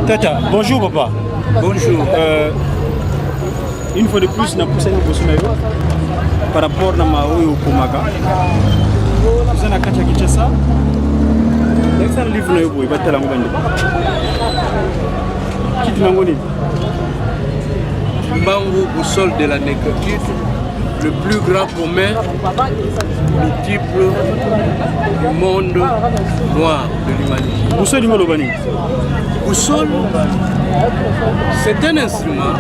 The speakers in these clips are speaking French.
Tata, bonjour papa. Bonjour. Une fois de plus, na poussé par rapport à ma Komaka. Vous avez un Kinshasa. L'extra livre est beau, il va te l'envoyer. Qui te l'envoie? Mbangu boussole de la négritude, le plus grand commun multiple du monde noir de l'humanité. Boussole du Molobani. Boussole, c'est un instrument.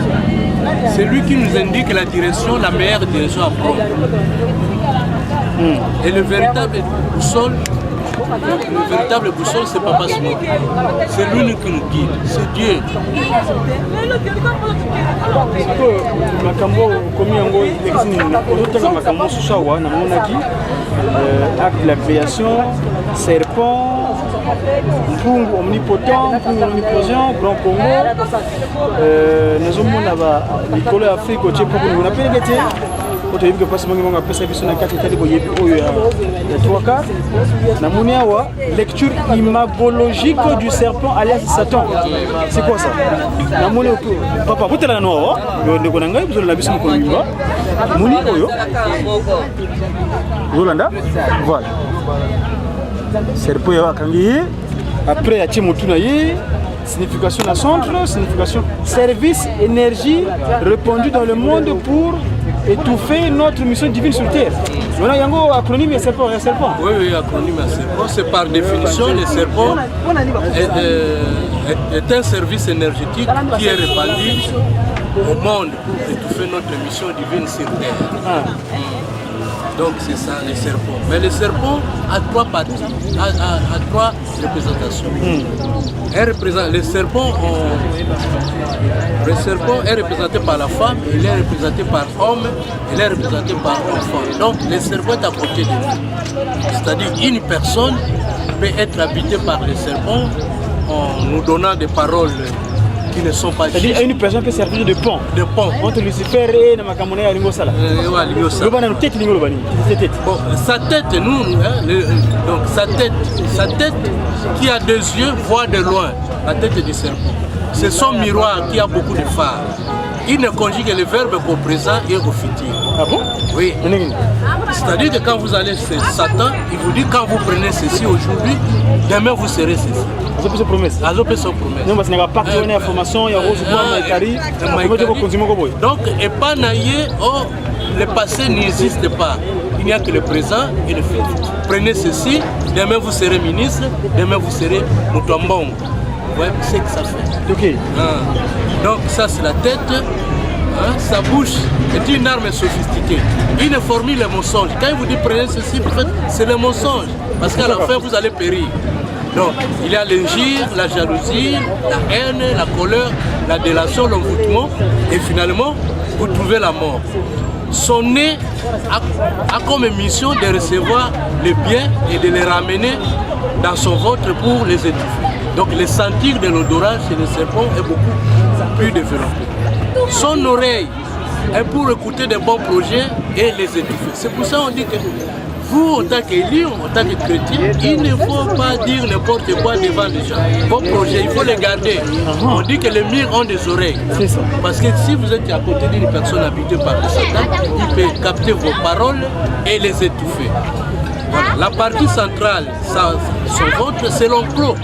C'est lui qui nous indique la direction, la meilleure direction à prendre. Et le véritable boussole, c'est Papa Smok. C'est lui qui nous guide, c'est Dieu. Acte de la création, serpent, Mpungu omnipotent, Mpungu omniposant, Grand Congo. Nous avons Nicolas Afrique, on a appelé quand on a vu que passe mon appel ça sur la carte italienne il y a 3-4 na muniawa lecture imagologique du serpent alias Satan. C'est quoi ça? Na moni papa botela no yo ndeko na ngai bozolo na biso ko yimba muni oyo Yolanda voilà serpent ya kangi après ya timotuna yi signification na centre signification service énergie répandu dans le monde pour étouffer notre mission divine sur terre. Voilà, il y a un acronyme de serpent. Oui, acronyme de serpent. C'est par définition, le serpent est un service énergétique qui est répandu au monde pour étouffer notre mission divine sur terre. Donc c'est ça, les serpents. Mais le serpent a trois parties, a trois représentations. Le serpent est représenté par la femme, il est représenté par l'homme, il est représenté par l'enfant. Donc le serpent est à côté de nous. C'est-à-dire une personne peut être habitée par le serpent en nous donnant des paroles qui ne sont pas justes. C'est-à-dire une personne peut servir de pont. De pont. Entre Lucifer et Namakamone et Lingosala. Bon, sa tête, donc sa tête qui a deux yeux voit de loin, la tête du serpent. C'est son miroir qui a beaucoup de phares. Il ne conjugue le verbe qu'au présent et au futur. Ah bon? Oui. C'est-à-dire que quand vous allez chez Satan, il vous dit quand vous prenez ceci aujourd'hui, demain vous serez ceci. C'est promesse. Non, parce qu'il n'y a pas de information, il y a Rose donc, et pas naïe, le passé n'existe pas. Il n'y a que le présent et le futur. Prenez ceci, demain vous serez ministre, demain vous serez Moutombong. Vous voyez ce que ça fait. Okay. Donc ça c'est la tête, sa bouche est une arme sophistiquée. Il ne formule les mensonges. Quand il vous dit prenez ceci, en fait, c'est le mensonge. Parce qu'à la fin vous allez périr. Donc il y a l'injure, la jalousie, la haine, la colère, la délation, l'envoûtement. Et finalement, vous trouvez la mort. Son nez a comme mission de recevoir les biens et de les ramener dans son ventre pour les étouffer. Donc le sentir de l'odorat chez le serpent est beaucoup plus développé. Son oreille est pour écouter de bons projets et les étouffer. C'est pour ça qu'on dit que vous, en tant qu'élu, en tant que chrétien, il ne faut pas dire n'importe quoi devant les gens. Vos projets, il faut les garder. On dit que les murs ont des oreilles. Parce que si vous êtes à côté d'une personne habitée par le Satan, il peut capter vos paroles et les étouffer. Voilà. La partie centrale, son ventre, c'est l'enclos.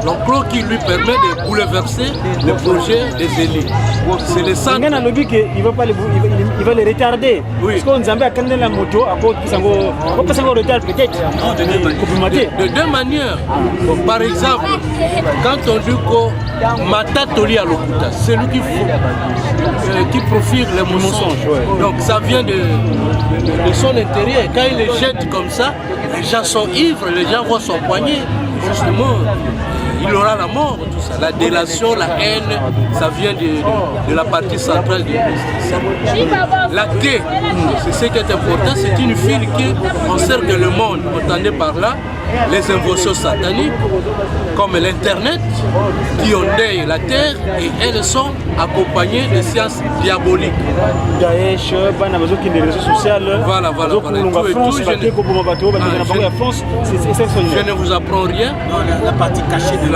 L'enclos qui lui permet de bouleverser le projet des élites. C'est le centre. Il va les retarder. Oui. Parce qu'on a quand la moto, à cause de retard peut-être. De deux manières. Bon, par exemple, quand on dit que Matatoli à l'Okuta, c'est lui qui profite les mensonges. Donc ça vient de son intérieur. Quand il les jette comme ça, les gens sont ivres, les gens voient son poignet. Justement, il aura la mort, tout ça. La délation, la haine, ça vient de la partie centrale de l'esprit. La quai, c'est ce qui est important, c'est une file qui encercle le monde. Entendez par là, les inventions sataniques, comme l'Internet, qui ondèillent la terre et elles sont accompagnées de sciences diaboliques. Daesh, les réseaux sociaux, voilà. Je ne vous apprends rien. La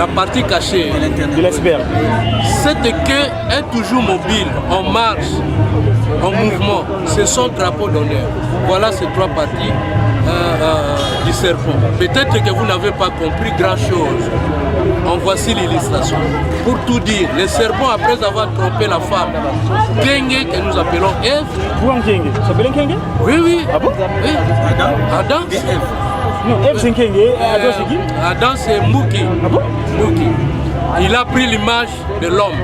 partie cachée de l'iceberg. Cette queue est toujours mobile, en marche, en mouvement. C'est son drapeau d'honneur. Voilà ces trois parties du serpent. Peut-être que vous n'avez pas compris grand-chose. En voici l'illustration. Pour tout dire, le serpent, après avoir trompé la femme, Kenge, que nous appelons Ève. Pourquoi Kenge? Ça s'appelle Kenge? Oui. Ah bon? Oui. Adam. Non, Ève c'est Kenge. Adam c'est qui? Adam c'est Mouki. Ah bon? Mouki. Il a pris l'image de l'homme.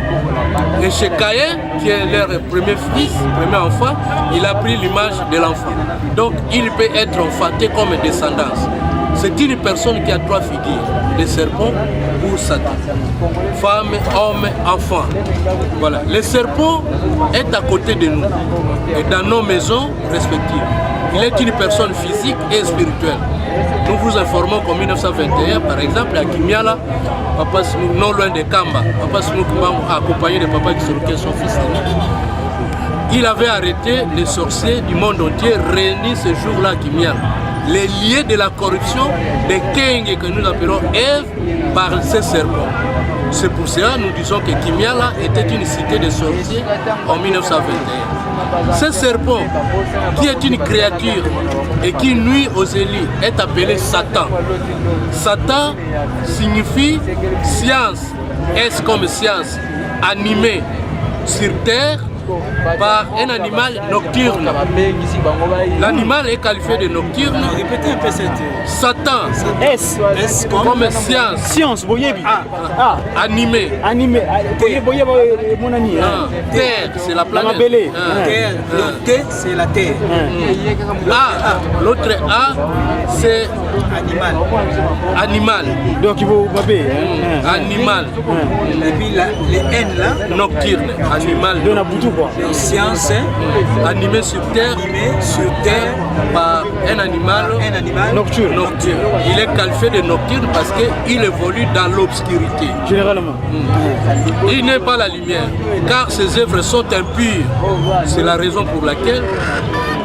Et chez Caïn, qui est leur premier fils, premier enfant, il a pris l'image de l'enfant. Donc il peut être enfanté comme descendance. C'est une personne qui a trois figures, le serpent ou Satan. Femme, homme, enfant. Voilà. Le serpent est à côté de nous et dans nos maisons respectives. Il est une personne physique et spirituelle. Nous vous informons qu'en 1921, par exemple, à Kimiala, Papa Snouk, non loin de Kamba, Papa Snouk, accompagné de Papa Kisoruke, son fils aîné, il avait arrêté les sorciers du monde entier réunis ce jour-là à Kimiala. Les liés de la corruption des Kenge que nous appelons Ève par ces serpents. C'est pour cela que nous disons que Kimiala était une cité de sorciers en 1921. Ce serpent, qui est une créature et qui nuit aux élites, est appelé Satan. Satan signifie science, S comme science, animée sur terre par un animal nocturne. L'animal est qualifié de nocturne. Répétez un peu cette... Satan. S comme science. Science, boyebi. Animé. Animé. Mon ami. Terre, c'est la planète. Terre. Le T, c'est la terre. A, l'autre A, c'est animal. Donc il faut m'appeler. Animal. Et puis les N là. Nocturne. Animal. Science animé sur terre par un animal nocturne. Il est qualifié de nocturne parce qu'il évolue dans l'obscurité. Généralement. Il n'est pas la lumière, car ses œuvres sont impures. C'est la raison pour laquelle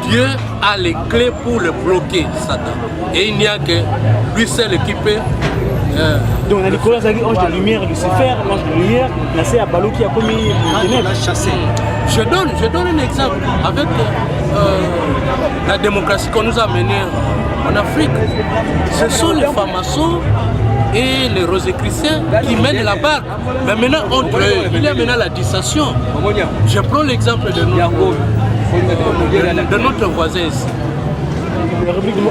Dieu a les clés pour le bloquer, Satan. Et il n'y a que lui seul qui peut. Donc on a dit que l'ange de lumière, Lucifer, l'ange de lumière, c'est à Balo qui a commis les ténèbres. Je donne un exemple avec la démocratie qu'on nous a menée en Afrique. Ce sont les francs-maçons et les rosicruciens qui mènent la barque. Mais maintenant, entre eux, il y a maintenant la dissension. Je prends l'exemple de notre voisin ici.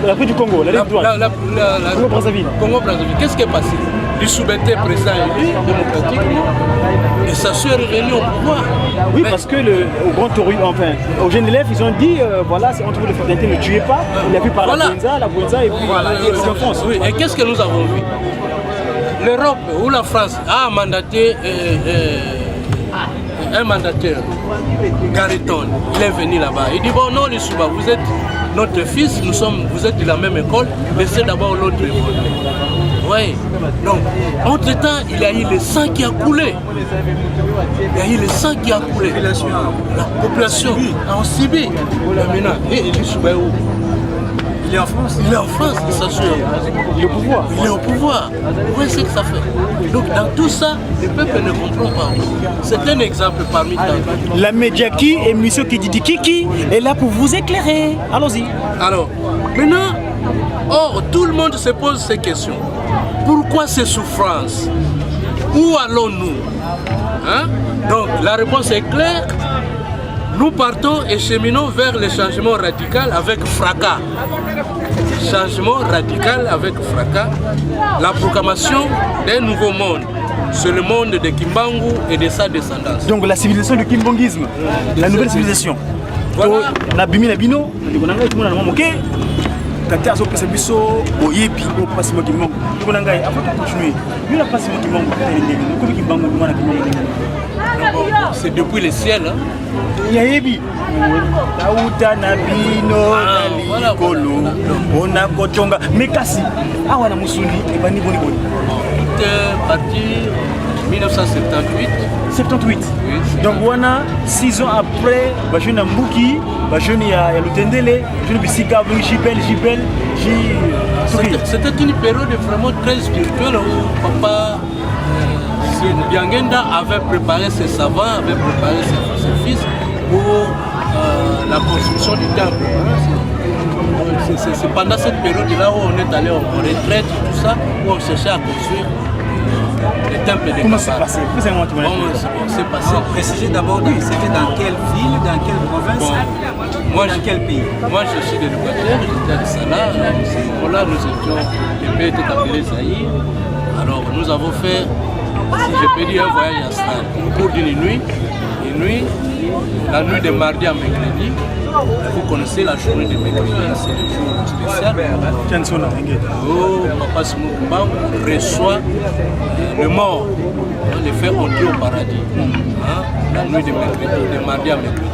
L'Afrique du Congo, la Congo-Brazzaville. Congo-Brazzaville. Qu'est-ce qui est passé? Du Soubenté président élu démocratiquement et sa soeur est venue au pouvoir. Oui, mais parce que au Grand Toru, enfin, aux jeunes élèves, ils ont dit voilà, c'est entre vous les fraternités, ne tuez pas. Il a vu par la Bouenza et puis en France. Oui, et qu'est-ce que nous avons vu? L'Europe ou la France a mandaté un mandataire, Gariton. Il est venu là-bas. Il dit bon, non, les Souba, vous êtes notre fils, vous êtes de la même école, laissez d'abord l'autre école. Oui. Donc, entre-temps, il y a eu le sang qui a coulé. Il y a eu le sang qui a coulé. La population en Sibie. Maintenant, il est où? Il est en France. Il est en France, il s'assure. Il est au pouvoir. Il est au pouvoir. Vous voyez ce que ça fait. Donc dans tout ça, le peuple ne comprend pas. C'est un exemple parmi tant d'autres. La Mediaki et M. Kididikiki est là pour vous éclairer. Allons-y. Alors, maintenant, tout le monde se pose ces questions. Pourquoi ces souffrances? Où allons-nous? Donc la réponse est claire. Nous partons et cheminons vers le changement radical avec fracas. Changement radical avec fracas. La proclamation d'un nouveau monde. C'est le monde de Kimbangu et de sa descendance. Donc la civilisation du Kimbongisme, la nouvelle civilisation. Voilà. Nabimi Nabino, Tati azopesa biso boyebi opasi mokimongo. Tuna ngai avant de continuer. Nous la passe mokimongo. Ko Kimbangu mwana Kimbangu. c'est depuis le ciel. Hein. Yayebi. Tauta Nabino, Nalikolo, Onakotonga, Mekasi. Ah, on a Moussuni, et Bani Boni Boni. Tout est parti en 1978. 78. Oui, donc wana 6 ans après bajuni na Mbuki bajuni ya Lutendele bajuni bisika Jibel c'était une période vraiment très spirituelle où papa Biangenda avait préparé ses savants, avait préparé ses fils pour la construction du temple. C'est pendant cette période-là où on est allé en retraite, tout ça, où on cherchait à construire le temple de Comment c'est passé? Comment c'est passé? Précisez d'abord, c'était dans quelle ville, dans quelle province, dans quel pays? Moi je suis de l'Équateur, j'étais à Salah. À ce moment-là, nous étions, le pays était appelé Zaïre. Alors nous avons fait, si je peux dire, un voyage astral au cours d'une nuit. La nuit de mardi à mercredi. Vous connaissez la journée de mercredi, c'est le jour spécial. Oh, Papa Simokumba reçoit le mort, les fait entrer au paradis. La nuit de mercredi, de mardi à mercredi.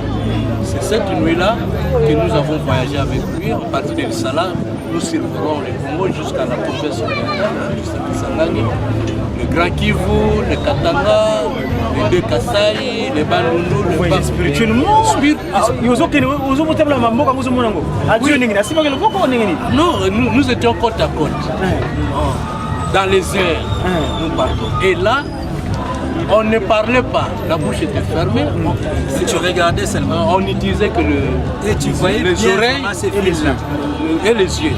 C'est cette nuit-là que nous avons voyagé avec lui. En partie de Salah, nous survolerons le Congo jusqu'à la province orientale, jusqu'à Kisangani. Le Grand Kivu, le Katanga, les deux Kasaï, les Bandundu, le voyage spirituellement. Non, nous étions côte à côte. Dans les airs, nous partons. Et là, on ne parlait pas, la bouche était fermée. Si tu regardais seulement, on n'utilisait que et tu voyais les oreilles et les yeux.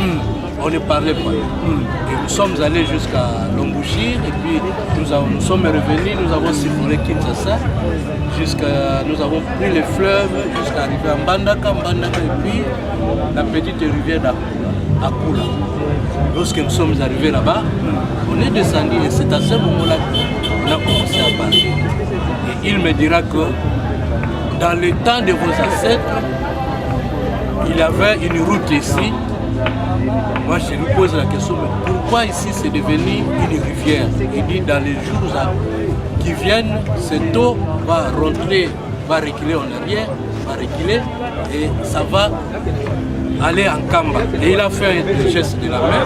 On ne parlait pas. Et nous sommes allés jusqu'à Lombushir et puis nous sommes revenus, nous avons survolé Kinshasa, nous avons pris les fleuves jusqu'à arriver à Mbandaka et puis la petite rivière d'Akula. Lorsque nous sommes arrivés là-bas, on est descendu et c'est à ce moment-là qu'on a commencé à parler. Et il me dira que dans le temps de vos ancêtres, il y avait une route ici. Moi je lui pose la question, mais pourquoi ici c'est devenu une rivière? Il dit dans les jours qui viennent, cette eau va rentrer, va reculer en arrière, va reculer et ça va aller en Kamba. Et il a fait un geste de la main.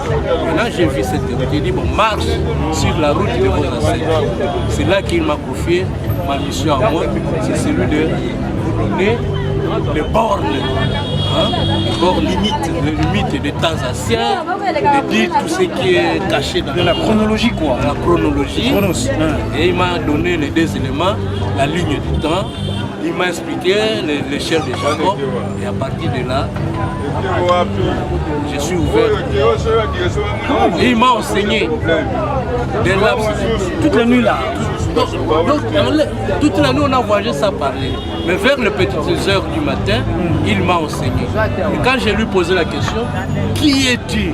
Et là j'ai vu cette route. Il dit bon, marche sur la route de vos ancêtres. C'est là qu'il m'a confié ma mission à moi, c'est celui de vous donner les bornes. Bord limite des temps anciens, de dire tout ce qui est caché dans la chronologie quoi. La chronologie. Et il m'a donné les deux éléments, la ligne du temps, il m'a expliqué l'échelle de Jacob et à partir de là, je suis ouvert. Et il m'a enseigné des laps. Toute la nuit là. Donc, toute la nuit on a voyagé sans parler. Mais vers les petites heures du matin, il m'a enseigné. Et quand je lui posé la question, qui es-tu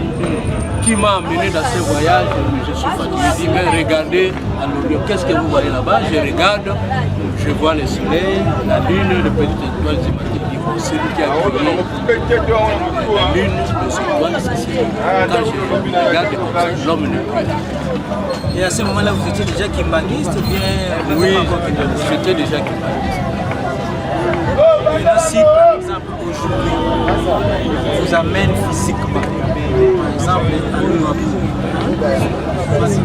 qui m'a amené dans ce voyage? Je suis fatigué. Il dit, mais regardez à l'horizon, qu'est-ce que vous voyez là-bas? Je regarde, je vois le soleil, la lune, les petites étoiles du matin. C'est lui qui a créé la lune, les étoiles, c'est quand je regarde comme ça, l'homme ne peut pas. Et à ce moment-là, vous étiez déjà kimbaniste ou bien... Oui, j'étais déjà kimbaniste. Maintenant, si par exemple aujourd'hui, vous amène physiquement, par exemple à Luapu,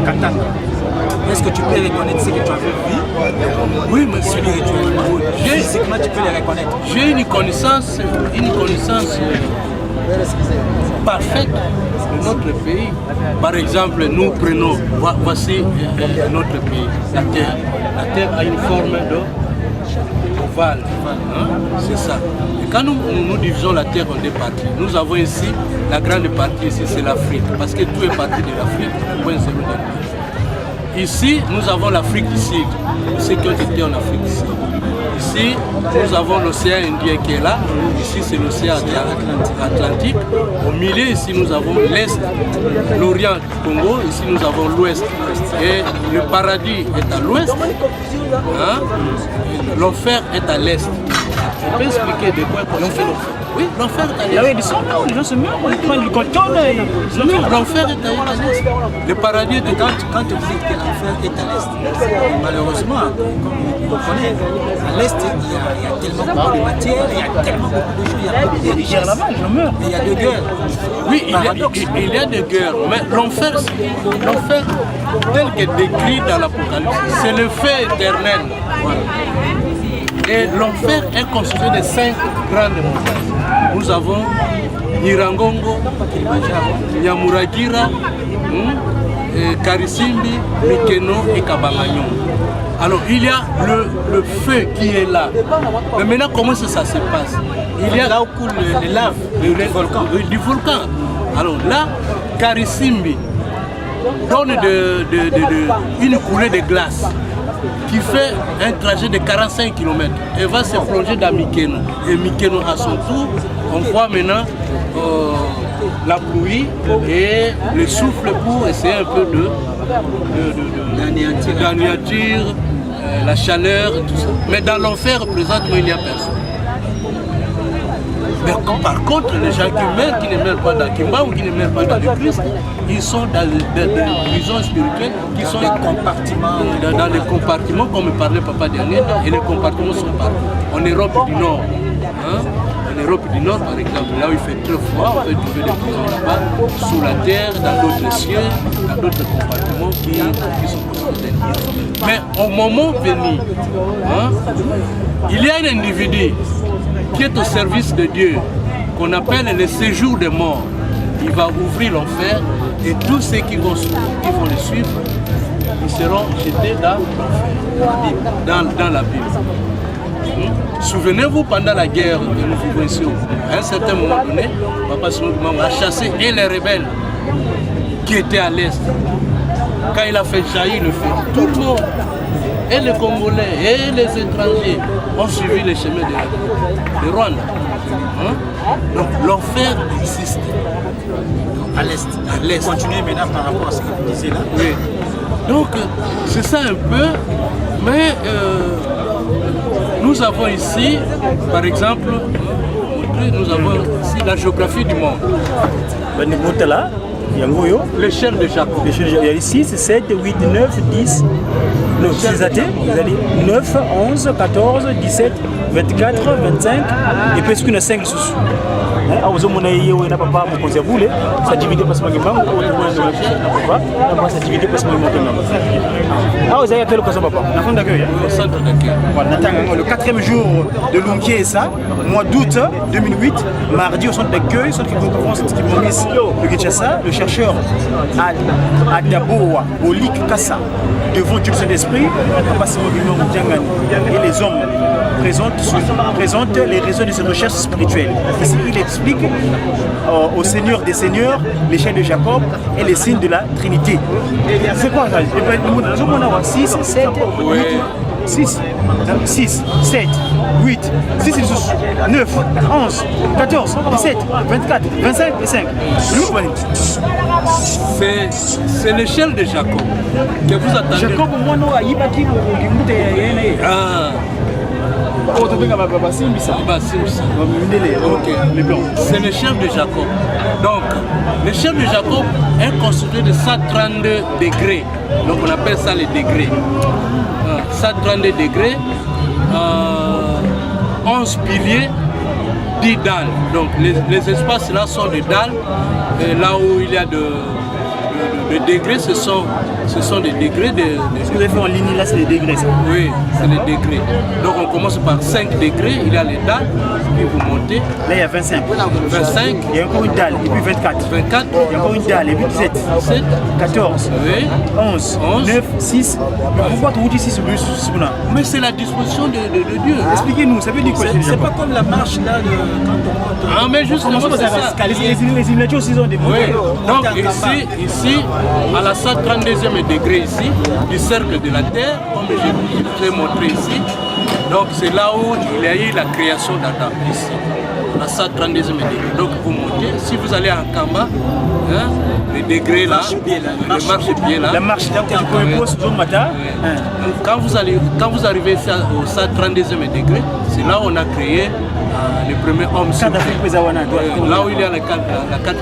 Katanga, est-ce que tu peux reconnaître ce que tu avais vu? Oui, mais spirituellement. Physiquement, tu peux les reconnaître. J'ai une connaissance parfaite de notre pays. Par exemple, nous prenons, voici notre pays, la Terre. La Terre a une forme ovale, c'est ça. Et quand nous divisons la Terre en deux parties, nous avons ici, la grande partie ici c'est l'Afrique, parce que tout est parti de l'Afrique, point zéro de l'Afrique. Ici, nous avons l'Afrique du Sud, ceux qui ont été en Afrique du Sud. Ici, nous avons l'océan Indien qui est là. Ici, c'est l'océan Atlantique. Au milieu, ici, nous avons l'Est, l'Orient du Congo. Ici, nous avons l'Ouest. Et le paradis est à l'Ouest. L'enfer est à l'Est. Je peux expliquer de quoi on fait l'enfer. Oui, l'enfer est à l'est. Là où il y a du sang, les gens se meurent, on prend du coton et ils se meurent. L'enfer est à l'est. Le paradis est Quand vous dites que l'enfer est à l'est, malheureusement, comme vous comprenez, à l'est, il y a tellement beaucoup de matière, il y a tellement beaucoup de choses, il y a beaucoup de Ils richesses. gèrent là-bas, les gens meurent. Il y a des guerres. Oui, il y a des guerres, mais l'enfer tel que décrit dans l'Apocalypse, c'est le feu éternel. Voilà. Et l'enfer est constitué de 5 grandes montagnes. Nous avons Nyiragongo, Nyamuragira, Karisimbi, Mikeno et Kabanganyon. Alors il y a le feu qui est là. Mais maintenant comment ça se passe? Il y a là où coule les laves du volcan. Alors là, Karisimbi donne une coulée de glace qui fait un trajet de 45 km et va se plonger dans Mikeno. Et Mikeno à son tour, on voit maintenant la pluie et le souffle pour essayer un peu d'anéantir la chaleur, tout ça. Mais dans l'enfer, présentement, il n'y a personne. Mais par contre, les gens qui meurent, qui ne meurent pas dans Kimba ou qui ne meurent pas dans le Christ, ils sont dans des prisons spirituelles qui sont dans les compartiments, comme parlait Papa dernier, et les compartiments sont partout. En Europe du Nord, en Europe du Nord par exemple, là où il fait très froid, on peut trouver des prisons là-bas, sous la terre, dans d'autres cieux, dans d'autres compartiments qui sont considérés. Mais au moment venu, il y a un individu qui est au service de Dieu, qu'on appelle le séjour des morts. Il va ouvrir l'enfer et tous ceux qui vont le suivre, ils seront jetés dans la Bible. Souvenez-vous, pendant la guerre que nous vivons ici, à un certain moment donné, Papa Simon a chassé et les rebelles qui étaient à l'est. Quand il a fait jaillir le feu, tout le monde, et les Congolais et les étrangers, ont suivi les chemins de Rwanda. Donc l'enfer existe à l'est. Continuez maintenant par rapport à ce que vous disiez là. Oui. Donc c'est ça un peu, mais nous avons ici, par exemple, nous avons ici la géographie du monde. L'échelle de Jacob. Il y a ici, c'est 7, 8, 9, 10. Non, c'est athées. Vous allez 9, 11, 14, 17, 24, 25 et puis qu'il y a 5 sous. Ça divise par ce que ça divise par ce que vous avez appelé l'occasion, papa. Le 4e jour de Lunkiesa, mois d'août 2008, mardi au centre d'accueil, centre qui le Kinshasa, le chercheur Adaboa Olik Kassa, devant Dieu Saint-Esprit, et les hommes présentent les raisons de cette recherche spirituelle. Ici, il explique au Seigneur des Seigneurs, l'échelle de Jacob et les signes de la Trinité. C'est quoi ça? 6, 7, 8, 6, 6, 7, 8, 6, 9, 11, 14, 17, 24, 25 et 5. C'est l'échelle de Jacob que vous attendez. Jacob, moi, non, il va dire c'est l'échelle de Jacob. Donc, l'échelle de Jacob est constituée de 132 degrés. Donc, on appelle ça les degrés. 132 degrés, 11 piliers, 10 dalles. Donc, les espaces là sont des dalles. Et là où il y a de degrés, ce sont des degrés Ce que vous avez fait en ligne là, c'est les degrés, ça? Oui, c'est les degrés. Donc on commence par 5 degrés, il y a les dalles, puis vous montez. Là, il y a 25. 25. Il y a encore une dalle, et puis 24. 24. Il y a encore une dalle, et puis 17. 17. 14. Oui. 11. 9. 6. Pourquoi tu dis 6 ou non? Mais c'est la disposition de Dieu. Expliquez-nous, ça veut dire quoi? C'est pas comme la marche là quand on monte. Ah, mais justement, c'est ça. Les immédiats aussi ont des mots. Oui. Donc ici, à la 132e degré ici, du cercle de la Terre, comme je vous ai montré ici, donc c'est là où il y a eu la création d'Adam ici. à 132e degré. Donc vous montez, si vous allez en Kamba, hein, les degrés là, les marches-pieds là. La marche, donc tu peux poser au matin. Quand vous arrivez ici au 132e degré, c'est là où on a créé le premier homme sur là où il y a la carte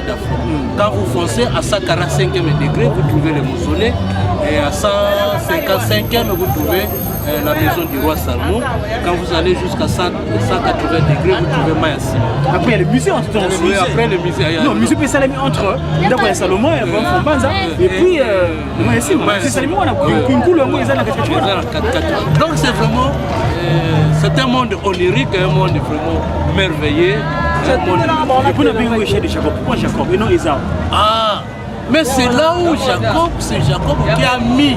d'Afrique. Quand vous foncez à 145e degré, vous trouvez le mausolée. Et à 155e, vous trouvez la maison du roi Salomon. Quand vous allez jusqu'à 180 degrés, vous trouvez Maya Sima. Après, il y a le musée en temps. Oui, après le musée. Non, le musée peut s'allumer entre d'abord Salomon et Fonbanza. Et puis, Maya Sima. C'est Salomon, on a une couleur, on a la donc c'est vraiment, c'est un monde onirique, un monde vraiment merveilleux. Et puis, on a vu où est Jacob. Pourquoi Jacob et non Esau? Ah, mais c'est là où c'est Jacob qui a mis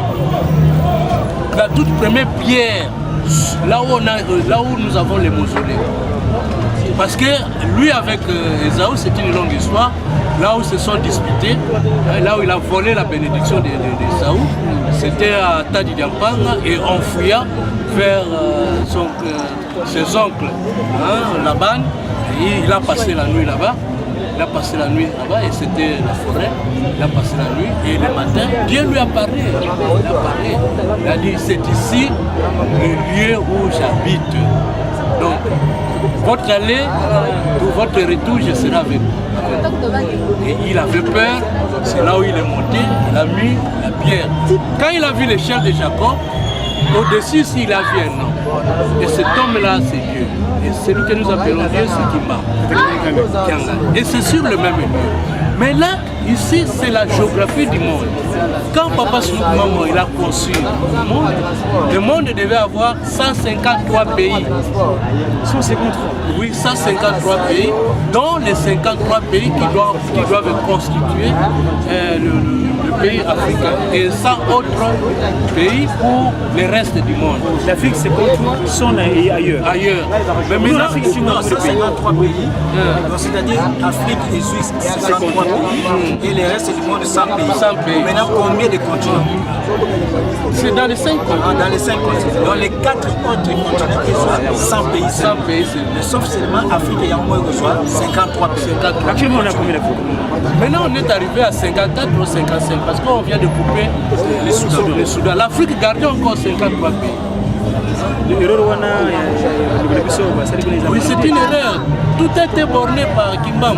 la toute première pierre, là où nous avons les mausolées. Parce que lui avec Esaü, c'est une longue histoire, là où ils se sont disputés, là où il a volé la bénédiction d'Esaü, c'était à Tadi Diampanga et en fouillant vers ses oncles, hein, Laban, et il a passé la nuit là-bas. Il a passé la nuit là-bas et c'était la forêt. Il a passé la nuit et le matin, Dieu lui a parlé. Il a dit, c'est ici le lieu où j'habite. Donc, votre aller ou votre retour, je serai avec vous. Et il avait peur, c'est là où il est monté, il a mis la pierre. Quand il a vu l'échelle de Jacob, au-dessus, il a vu un homme. Et cet homme-là, c'est Dieu. Et celui que nous appelons Dieu, c'est Kimba. Et c'est sur le même lieu. Mais là, ici, c'est la géographie du monde. Quand Papa Snouk Maman il a conçu le monde devait avoir 153 pays. 153. Oui, 153 pays, dont les 53 pays qui doivent constituer le pays africain. Et 100 autres pays pour le reste du monde. L'Afrique, c'est contre son et ailleurs. Ailleurs. Mais maintenant, l'Afrique, c'est 153 pays. C'est-à-dire Afrique et Suisse, 153 pays. Et les restes du monde, 100 pays. 100 pays. Maintenant, combien de continents? C'est dans les 5 continents. Dans les 5 continents. Dans les 4 autres continents, ils sont 100 pays. 100 pays, mais sauf seulement Afrique et Yamou reçoit 53 pays. Actuellement, on a combien d'Afrique? Maintenant, on est arrivé à 54 ou 55 parce qu'on vient de couper les Soudan. L'Afrique gardait encore 53 pays. Oui, c'est une erreur. Tout a été borné par Kimbam.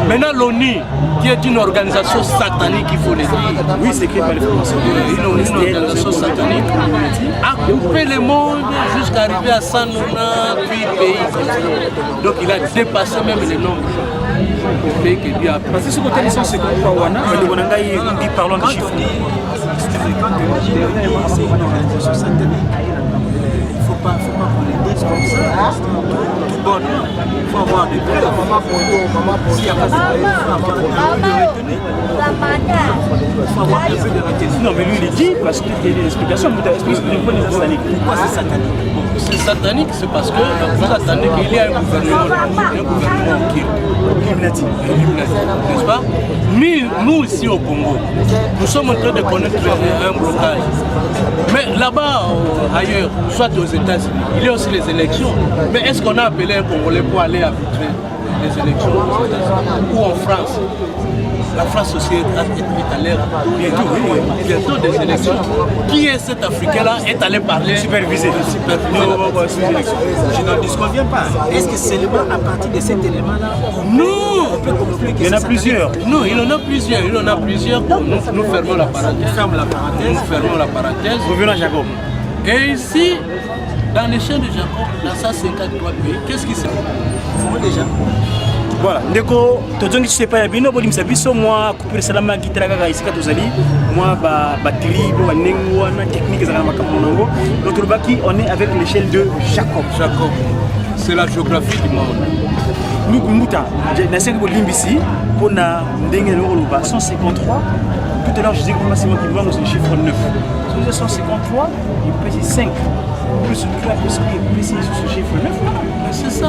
Maintenant, l'ONU, qui est une organisation satanique, il faut le dire. Oui, c'est écrit par les Français. Une organisation satanique a coupé le monde jusqu'à arriver à 198 pays. Donc, il a dépassé même le nombre de pays que Dieu a pris. Parce que ce côté, ils sont 53 Wana, mais parlons de chiffres. Quand on dit c'est une organisation satanique, il ne faut pas qu'on les dise comme ça. Tout bon, il faut avoir des preuves. S'il n'y a pas de preuves, il faut avoir des retenues. Il faut avoir un peu de retenue. Non, mais lui, il dit parce qu'il y a des explications. Pourquoi c'est satanique? Pourquoi c'est satanique? C'est satanique, c'est parce que dans le satanique, il y a un gouvernement qui Illuminati, n'est-ce pas? Nous, ici au Congo, nous sommes en train de connaître un blocage. Mais là-bas, ailleurs, soit aux États-Unis, il y a aussi les élections. Mais est-ce qu'on a appelé un Congolais pour aller arbitrer les élections aux États-Unis ou en France? La France aussi est allée bientôt des élections. Qui est cet Africain-là est allé parler? supervisé. Je n'en disconviens pas. Est-ce que c'est seulement à partir de cet élément-là Non, on peut conclure que il y en a plusieurs. Non, il en a plusieurs. Il en a plusieurs. Nous fermons la parenthèse. Nous fermons la parenthèse. Revenons à Jacob. Et ici, dans l'échelle de Jacob, dans 153 pays, qu'est-ce qui se passe déjà? Voilà, ndeko tozongi tu sais pas bino bodi msabiso moi couper salama gitara kaka isika tozali moi batterie bo banengo wana technique za makambo nango donc lobaki on est avec l'échelle de Jacob. C'est la géographie du monde. Nous muta na sengi bo limbisi pona ndenge lo loba 153. Tout à l'heure je disais que maximum qui va c'est le chiffre 9. Sur 153, il précise 5. Plus le 3 plus il précise sur ce chiffre 9. C'est ça.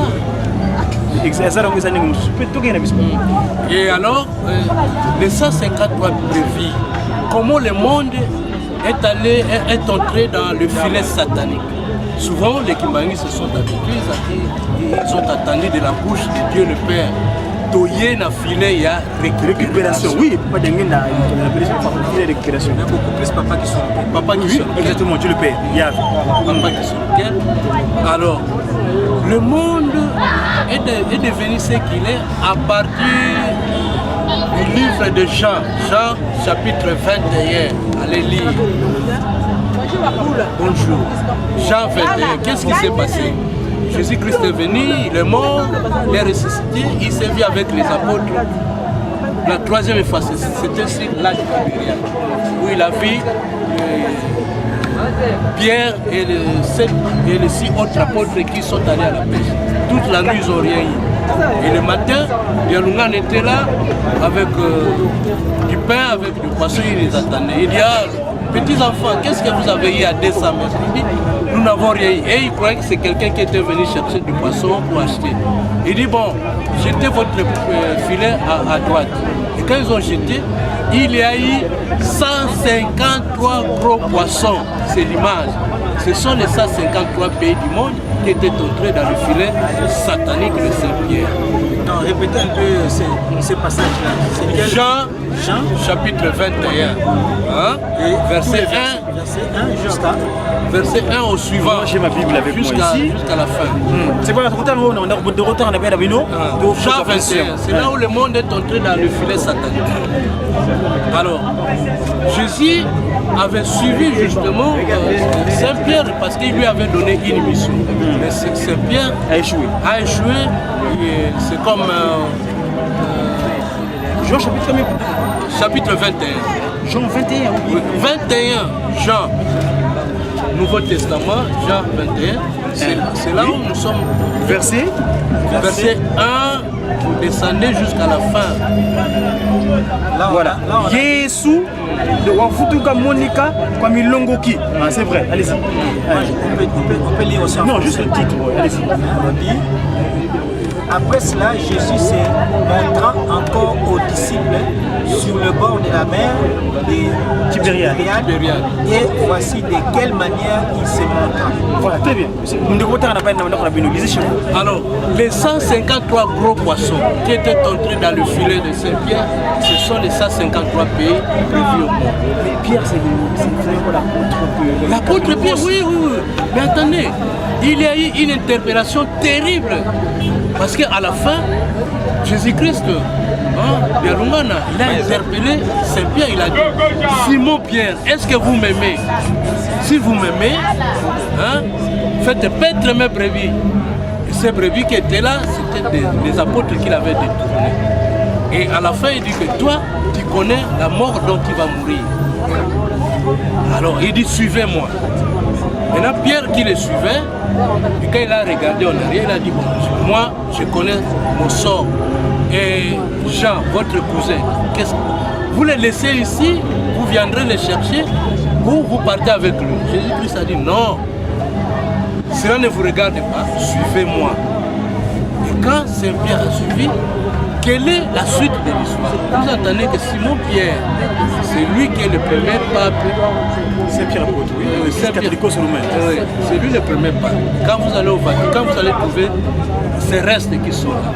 Et alors, les 153 prévis, comment le monde est entré dans le filet satanique? souvent les Kimbangi se sont habitués, ils ont attendu de la bouche de Dieu le Père. Toye na filet, il y a récupération. Oui, pas de récupération. Il y a beaucoup plus papa qui sont Papa qui sont exactement, Dieu le Père. Il y a papa qui sont alors, le monde est devenu ce qu'il est à partir du livre de Jean, Jean chapitre 21. Allez lire. Bonjour. Jean 21, qu'est-ce qui s'est passé? Jésus-Christ est venu, il est mort, il est ressuscité, il s'est vu avec les apôtres. La troisième fois, c'était sur l'âge Tibériade, où il a vu Pierre et les 6 autres apôtres qui sont allés à la pêche. Toute la nuit, ils n'ont rien eu. Et le matin, Bialungan était là avec du pain, avec du poisson, il les attendait. Il dit, petits enfants, qu'est-ce que vous avez eu à 200 mètres? Il dit, nous n'avons rien eu. Et il croyait que c'est quelqu'un qui était venu chercher du poisson pour acheter. Il dit, bon, jetez votre filet à droite. Et quand ils ont jeté, il y a eu 153 gros poissons. C'est l'image. Ce sont les 153 pays du monde qui étaient entrés dans le filet satanique de Saint-Pierre. Non, répétez un peu ces passages-là. Jean, chapitre 21, hein? Et verset 1 jusqu'à verset 1 au suivant. J'ai ma Bible avec moi ici. Jusqu'à la fin. C'est quoi la retard? On a de retard, on a bien Jean Jean 21, c'est là où le monde est entré dans le filet satanique. Alors, Jésus avait suivi justement Saint-Pierre parce qu'il lui avait donné une mission. Mais Saint-Pierre a échoué. C'est comme Jean chapitre 21. Jean 21, oui. 21, Jean. Nouveau Testament, Jean 21. C'est là où nous sommes. Verset 1, vous descendez jusqu'à la fin. Là, voilà. Yesu de Wafutuka Monica comme Ilongoki. C'est vrai, allez-y. On peut lire aussi. Non, juste le titre, allez-y. On dit, après cela, Jésus se montrant encore aux disciples sur le bord de la mer de Tibériade. Et voici de quelle manière il se montra. Voilà, très bien. Alors, les 153 gros poissons qui étaient entrés dans le filet de Saint-Pierre, ce sont les 153 pays prévus au monde. Mais Pierre, c'est l'apôtre. L'apôtre Pierre, oui. Mais attendez, il y a eu une interpellation terrible. Parce qu'à la fin, Jésus-Christ, il a interpellé Saint-Pierre, il a dit, Simon Pierre, est-ce que vous m'aimez? Si vous m'aimez, faites paître mes brebis. Et ces brebis qui étaient là, c'était des apôtres qu'il avait détournés. Et à la fin, il dit que toi, tu connais la mort dont tu vas mourir. Alors il dit, suivez-moi. Maintenant, Pierre qui le suivait, et quand il a regardé en arrière, il a dit, bon, moi, je connais mon sort. Et Jean, votre cousin, vous le laissez ici, vous viendrez le chercher, ou vous partez avec lui. Jésus-Christ a dit, non, cela ne vous regarde pas, suivez-moi. Et quand Saint-Pierre a suivi, quelle est la suite de l'histoire? Vous entendez que Simon Pierre, c'est lui qui est le premier pape. Saint-Pierre apôtre, oui. C'est lui le premier pape. Quand vous allez au Vatican, vous allez trouver ces restes qui sont là.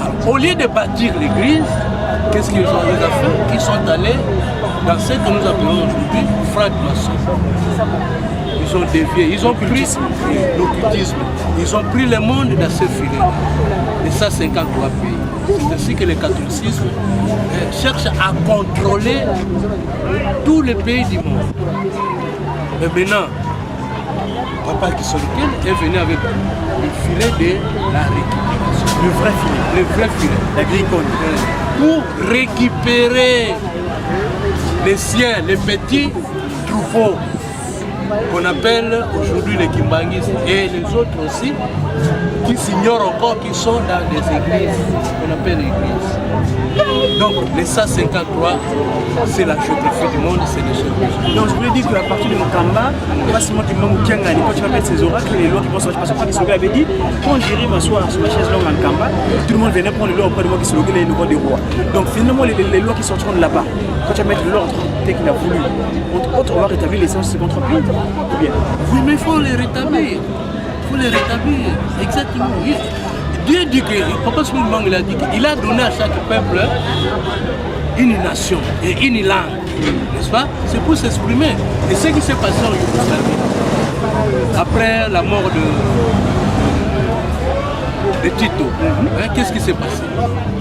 Alors, au lieu de bâtir l'église, qu'est-ce qu'ils ont fait? Ils sont allés dans ce que nous appelons aujourd'hui franc-maçon. Ils ont dévié, ils ont pris l'occultisme, ils ont pris le monde dans ce filet. Et ça, 53 pays. C'est ainsi que le catholicisme cherche à contrôler tous les pays du monde. Mais maintenant, Papa Kisoruken est venu avec le filet de la récupération. Le vrai filet. Le vrai filet. L'agricole. Pour récupérer les siens, les petits troupeaux qu'on appelle aujourd'hui les Kimbanguistes et les autres aussi qui s'ignorent encore, qui sont dans des églises qu'on appelle l'église. Donc les 153, c'est la géographie du monde, c'est les géographies. Donc je voulais dire qu'à partir de Mokamba, pas seulement du Mamou Kiangani, quand tu vas mettre ces oracles, les lois qui vont sortir, parce que Kisoga avait dit, quand j'irai m'asseoir sur ma chaise longue en Kamba, tout le monde venait prendre les lois auprès de moi qui Kisoga les lois des rois. Donc finalement les lois qui sortiront de là-bas, quand tu vas mettre l'ordre tel qu'il a voulu, entre autres, on va rétablir les 153 pays. Bien. Oui, mais il faut les rétablir. Il faut les rétablir. Exactement. Dieu dit que, Papa Souleymane, il a dit qu'il a donné à chaque peuple une nation et une langue. N'est-ce pas? C'est pour s'exprimer. Et ce qui s'est passé en Yougoslavie, après la mort de Tito, qu'est-ce qui s'est passé?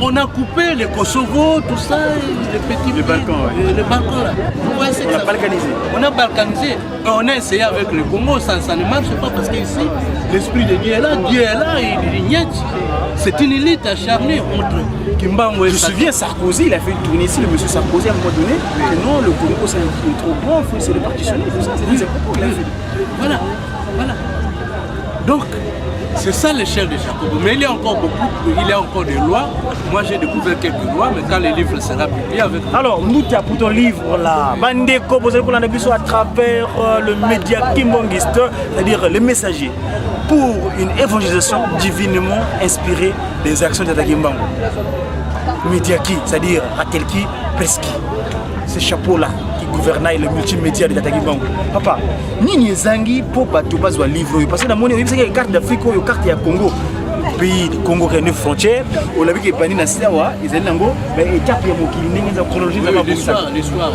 On a coupé les Kosovo, tout ça, les petits Balkans. Les Balkans là. On a balkanisé. On a balkanisé. On a essayé avec le Congo, ça ne marche pas parce qu'ici, l'esprit de Dieu est là, il niette. C'est une élite acharnée contre Kimbangu. Je me souviens, Sarkozy, il a fait une tournée ici, le monsieur Sarkozy, à un moment donné, que non, le Congo, c'est trop grand, il faut essayer de partitionner, tout ça. C'est des propos qu'il a fait. Voilà, voilà. Donc, c'est ça l'échelle de Jacob. Mais il y a encore des lois. Moi, j'ai découvert quelques lois, mais quand le livre sera publié avec... Alors, nous, pour ton livre là, Bandeko, vous avez qu'on a vu à travers le média kimbangiste, c'est-à-dire les messagers, pour une évangélisation divinement inspirée des actions de Tata Kimbangu. Médiaki, c'est-à-dire Ratelki, Preski. Ces chapeaux-là qui gouvernaient le multimédia de Tata Kimbangu. Papa, ni zangi pour battre le livre, parce que dans mon livre, il y a une carte d'Afrique, une carte du Congo. Pays du Congo qui a 9 frontières, on a vu qu'il y a des Nassiawa, ils ont une carte qui est chronologie. L'histoire.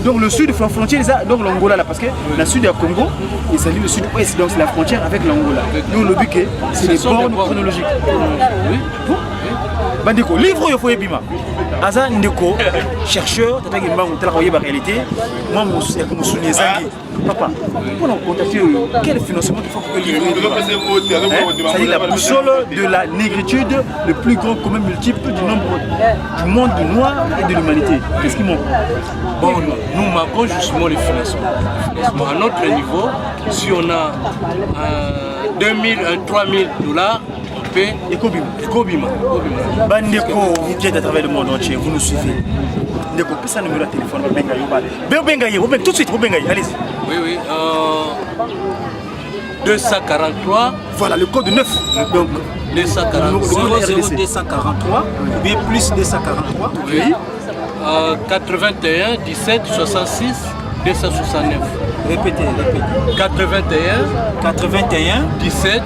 Donc le sud de la frontière, donc l'Angola là, parce que le sud du Congo, il s'allie le sud-ouest, donc c'est la frontière avec l'Angola. Nous le but c'est les bornes chronologiques. Oui. Bandeko, livre il faut bima. Aza ndeko, chercheur, Tata Kimbangu, telle la réalité. Moi, je suis Zangi. Papa, pour nous contacter, quel financement il faut que le livre c'est-à-dire la boussole de la négritude, le plus grand commun multiple du nombre du monde du noir et de l'humanité. Qu'est-ce qui manque? Bon, nous manquons justement le financement. À notre niveau, si on a 2000, 3000 $, on paie Ekobima. Bandeko, vous qui êtes à travers le monde entier, vous nous suivez. Ndeko, pesa un numéro de téléphone, tout de suite, allez-y. Oui. 243. Voilà, le code 9. Donc, 243. 243, bien plus 243. Oui. 81 17 66 269. Répétez. 81 17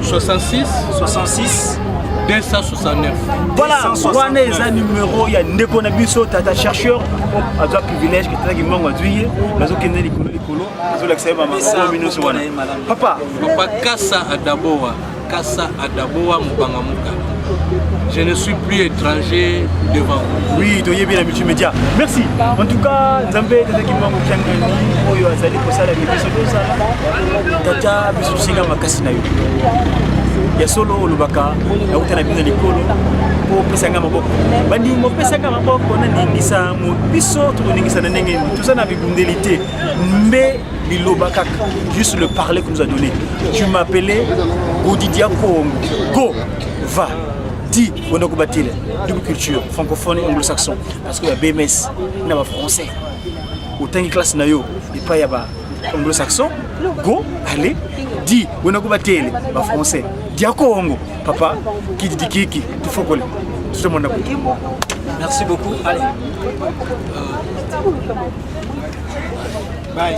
66 269. Voilà, on a un numéro, il y a Ndeko Nabiso, Tata chercheur, à un privilège que Tata Kimbangu a dû, Papa, Kassa Adaboa Mubangamuka. Je ne suis plus étranger devant vous. Oui, tu es bien la multimédia. Merci. En tout cas, Nzambe Tata Kimbangu Kiangani, Oyo Azali Kosala Bibiso Tata Bisu Singa Makasi na yo. Ya solo lubaka ya utana bina likolo po pesanga maboko bandi mo pesanga maboko na ningisa mo biso to ningisa na ndenge tout ça na bibundelité mbe bilobaka juste le parler que nous a donné. Tu m'appelais Godidia Kongo go va dis on a combattu double culture francophone et anglo-saxon parce que la BMS na ba français autant que classe na yo et pas ya ba anglo-saxon go allez dis on a combattu ba français Diakongo, papa, qui dit qui, tout faut coller. Tout le monde a compris. Merci beaucoup. Allez. Bye.